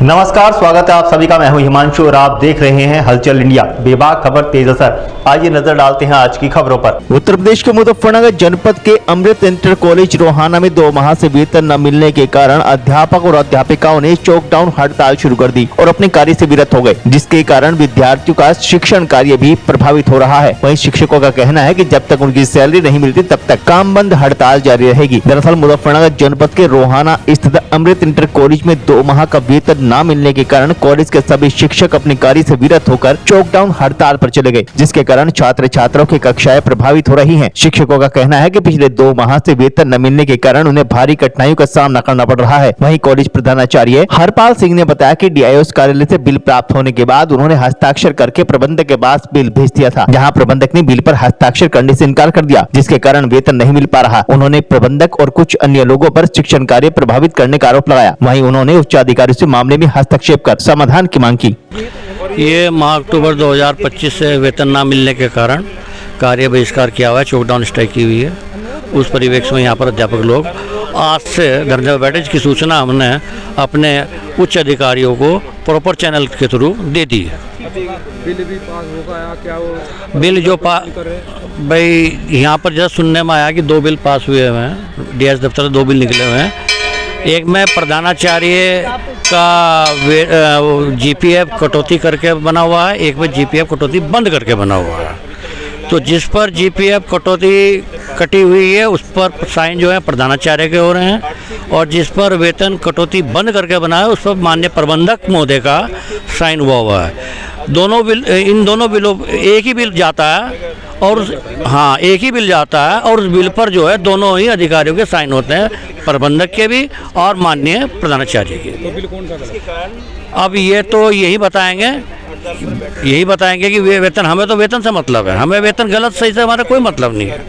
नमस्कार, स्वागत है आप सभी का। मैं हूं हिमांशु और आप देख रहे हैं हलचल इंडिया। बेबाक खबर तेज असर। आइए नजर डालते हैं आज की खबरों पर। उत्तर प्रदेश के मुजफ्फरनगर जनपद के अमृत इंटर कॉलेज रोहाना में 2 माह से वेतन न मिलने के कारण अध्यापक और अध्यापिकाओं ने चौकडाउन हड़ताल शुरू कर दी और अपने कार्य से विरत हो गए, जिसके कारण विद्यार्थियों का शिक्षण कार्य भी प्रभावित हो रहा है। वहीं शिक्षकों का कहना है कि जब तक उनकी सैलरी नहीं मिलती तब तक काम बंद हड़ताल जारी रहेगी। दरअसल मुजफ्फरनगर जनपद के रोहाना स्थित अमृत इंटर कॉलेज में 2 माह का वेतन न मिलने के कारण कॉलेज के सभी शिक्षक अपने कार्य से विरत होकर चौकडाउन हड़ताल पर चले गए, जिसके कारण छात्र छात्राओं की कक्षाएं प्रभावित हो रही हैं। शिक्षकों का कहना है कि पिछले 2 माह से वेतन न मिलने के कारण उन्हें भारी कठिनाइयों का सामना करना पड़ रहा है। वहीं कॉलेज प्रधानाचार्य हरपाल सिंह ने बताया कि डीआईओ कार्यालय से बिल प्राप्त होने के बाद उन्होंने हस्ताक्षर करके प्रबंधक के पास बिल भेज दिया था, जहाँ प्रबंधक ने बिल पर हस्ताक्षर करने से इनकार कर दिया, जिसके कारण वेतन नहीं मिल पा रहा। उन्होंने प्रबंधक और कुछ अन्य लोगों पर शिक्षण कार्य प्रभावित करने का आरोप लगाया। वहीं उन्होंने उच्चाधिकारी से मामले में हस्तक्षेप कर समाधान की मांग की। ये माह अक्टूबर 2025 से वेतन ना मिलने के कारण कार्य बहिष्कार किया हुआ है, चौकडाउन स्ट्राइक की हुई है। उस परिवेश में यहाँ पर अध्यापक लोग आज से धरने पर बैठे, जिसकी सूचना हमने अपने उच्च अधिकारियों को प्रॉपर चैनल के थ्रू दे दी है। बिल भी पास होगा या क्या वो बिल जो भाई यहाँ पर जैसा सुनने में आया कि 2 बिल पास हुए हुए हैं, डीएस दफ्तर से 2 बिल निकले हुए हैं। एक में प्रधानाचार्य का जीपीएफ कटौती करके बना हुआ है, एक में जीपीएफ कटौती बंद करके बना हुआ है। तो जिस पर जीपीएफ कटौती कटी हुई है उस पर साइन जो है प्रधानाचार्य के हो रहे हैं, और जिस पर वेतन कटौती बंद करके बना है उस पर माननीय प्रबंधक महोदय का साइन हुआ है। दोनों बिल, इन दोनों बिलों एक ही बिल जाता है और एक ही बिल जाता है और उस बिल पर जो है दोनों ही अधिकारियों के साइन होते हैं, प्रबंधक के भी और माननीय प्रधानाचार्य के। तो बिल कौन सा? अब ये तो यही बताएंगे कि वेतन, हमें तो वेतन से मतलब है, हमें वेतन गलत सही से हमारा कोई मतलब नहीं है।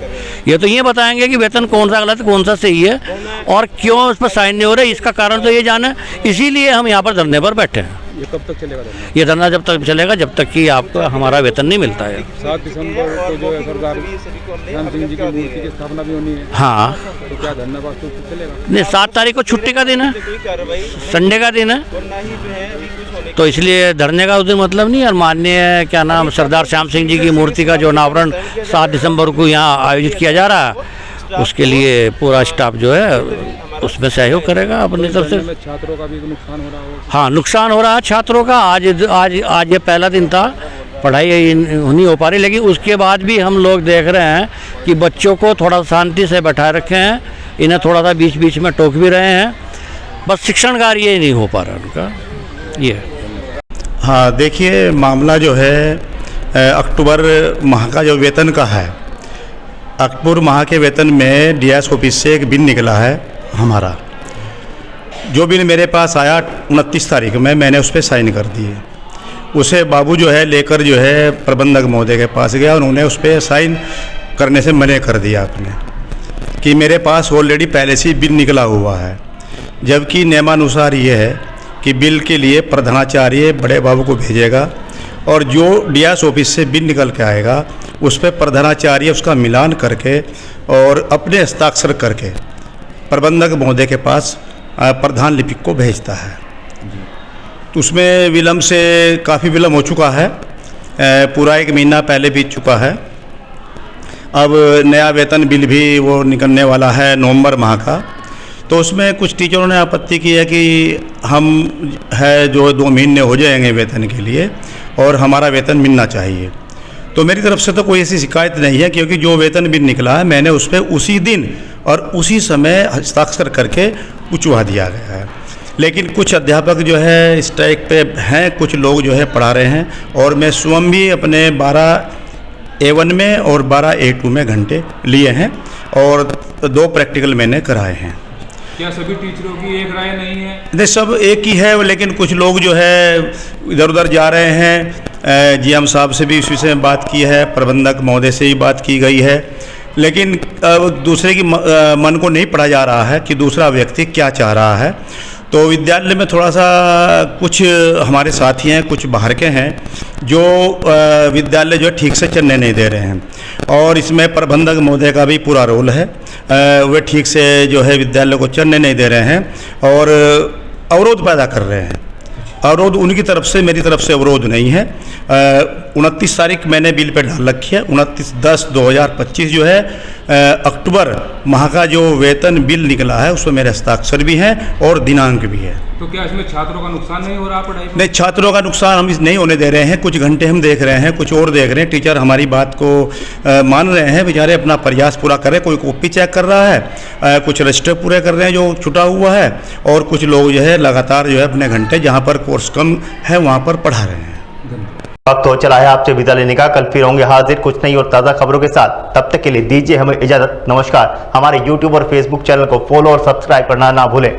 ये तो ये बताएंगे कि वेतन कौन सा गलत है कौन सा सही है और क्यों उस पर साइन नहीं हो रहे, इसका कारण तो ये जाना, इसीलिए हम यहाँ पर धरने पर बैठे हैं। ये कब तक चलेगा धरना? ये धरना जब तक चलेगा जब तक कि आपको हमारा वेतन नहीं मिलता है। 7 दिसंबर को जो है सरदार श्याम सिंह जी की मूर्ति की स्थापना भी होनी है। हाँ, तो क्या धरना वास्तव में चलेगा? नहीं, 7 तारीख को छुट्टी का दिन है, संडे का दिन है, तो इसलिए धरने का उस दिन मतलब नहीं। और माननीय क्या नाम सरदार श्याम सिंह जी की मूर्ति का जो अनावरण 7 दिसंबर को यहाँ आयोजित किया जा रहा है, उसके लिए पूरा स्टाफ जो है उसमें सहयोग करेगा अपनी तरफ से। छात्रों का भी नुकसान हो रहा है। हाँ, नुकसान हो रहा है छात्रों का। आज ये पहला दिन था, पढ़ाई नहीं हो पा रही, लेकिन उसके बाद भी हम लोग देख रहे हैं कि बच्चों को थोड़ा शांति से बैठाए रखे हैं, इन्हें थोड़ा सा बीच बीच में टोक भी रहे हैं, बस शिक्षण कार्य नहीं हो पा रहा उनका ये। हाँ, देखिए मामला जो है अक्टूबर माह का जो वेतन का है, अक्टूबर माह के वेतन में डीएस ऑफिस से एक बिल निकला है हमारा। जो बिल मेरे पास आया 29 तारीख में, मैंने उस पर साइन कर दिए। उसे बाबू जो है लेकर जो है प्रबंधक महोदय के पास गया, उन्होंने उस पर साइन करने से मना कर दिया अपने, कि मेरे पास ऑलरेडी पहले से बिल निकला हुआ है। जबकि नियमानुसार ये है कि बिल के लिए प्रधानाचार्य बड़े बाबू को भेजेगा और जो डीएस ऑफिस से बिल निकल के आएगा उस पर प्रधानाचार्य उसका मिलान करके और अपने हस्ताक्षर करके प्रबंधक महोदय के पास प्रधान लिपिक को भेजता है। तो उसमें विलम्ब से काफ़ी विलम्ब हो चुका है, पूरा 1 महीना पहले बीत चुका है। अब नया वेतन बिल भी वो निकलने वाला है नवंबर माह का। तो उसमें कुछ टीचरों ने आपत्ति की है कि हम है जो 2 महीने हो जाएंगे वेतन के लिए और हमारा वेतन मिलना चाहिए। तो मेरी तरफ से तो कोई ऐसी शिकायत नहीं है, क्योंकि जो वेतन बिल निकला है मैंने उस पर उसी दिन और उसी समय हस्ताक्षर करके उचवा दिया गया है। लेकिन कुछ अध्यापक जो है स्ट्राइक पे हैं, कुछ लोग जो है पढ़ा रहे हैं, और मैं स्वयं भी अपने 12A1 में और 12A2 में घंटे लिए हैं और 2 प्रैक्टिकल मैंने कराए हैं। क्या सभी टीचरों की एक राय नहीं है? नहीं, सब एक ही है, लेकिन कुछ लोग जो है इधर उधर जा रहे हैं। जीएम साहब से भी इस विषय में बात की है, प्रबंधक महोदय से ही बात की गई है, लेकिन दूसरे की मन को नहीं पढ़ा जा रहा है कि दूसरा व्यक्ति क्या चाह रहा है। तो विद्यालय में थोड़ा सा कुछ हमारे साथी हैं, कुछ बाहर के हैं, जो विद्यालय जो है ठीक से चलने नहीं दे रहे हैं, और इसमें प्रबंधक महोदय का भी पूरा रोल है। वे ठीक से जो है विद्यालय को चलने नहीं दे रहे हैं और अवरोध पैदा कर रहे हैं। अवरोध उनकी तरफ से, मेरी तरफ से अवरोध नहीं है। 29 तारीख मैंने बिल पे डाल रखी है। 29/10/2025 जो है अक्टूबर माह का जो वेतन बिल निकला है उसमें मेरे हस्ताक्षर भी हैं और दिनांक भी है। तो क्या इसमें छात्रों का नुकसान नहीं हो रहा पढ़ाई में? नहीं, छात्रों का नुकसान हम इस नहीं होने दे रहे हैं। कुछ घंटे हम देख रहे हैं, कुछ और देख रहे हैं। टीचर हमारी बात को मान रहे हैं, बेचारे अपना प्रयास पूरा कर रहे हैं। कोई कॉपी चेक कर रहा है, कुछ रजिस्टर पूरे कर रहे हैं जो छुटा हुआ है, और कुछ लोग जो है लगातार जो है अपने घंटे जहाँ पर कोर्स कम है वहाँ पर पढ़ा रहे हैं। वक्त हो चला है आपसे विदा लेने का। कल फिर होंगे हाजिर कुछ नई और ताज़ा खबरों के साथ। तब तक के लिए दीजिए हमें इजाज़त। नमस्कार। हमारे YouTube और Facebook चैनल को फॉलो और सब्सक्राइब करना ना भूलें।